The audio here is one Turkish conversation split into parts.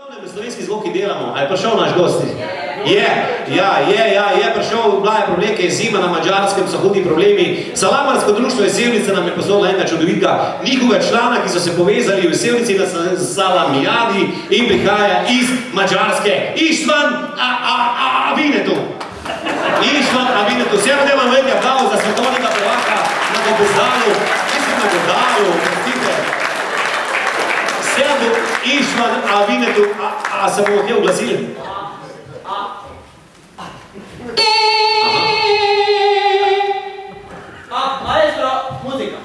V slovenski zvoki delamo, a je prišel naš gost? Je prišel, bila je problem, je zima na Mađarskem, so hudi problemi. Salamarsko društvo iz Sevnice nam je poslalo enega čudovitega njihove člana, ki so se povezali v Sevnici na Salamijadi in prihaja iz Mađarske. Ištvan Avinetu. Ištvan Avinetu. Vsem delam vedja bravo za svetovnega prvaka na Gobezalu. Mislim na Godalu, prostite. Vsem Ištvan Avinetu. A se bomo kje oglasili? Maestro, música.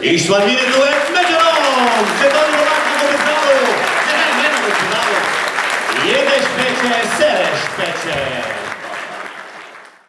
Ištvan Avinetu je Međanom! Svetovni prvak na Gobezalu! Ne, na Gobezalu! Jedeš peče, sereš peče!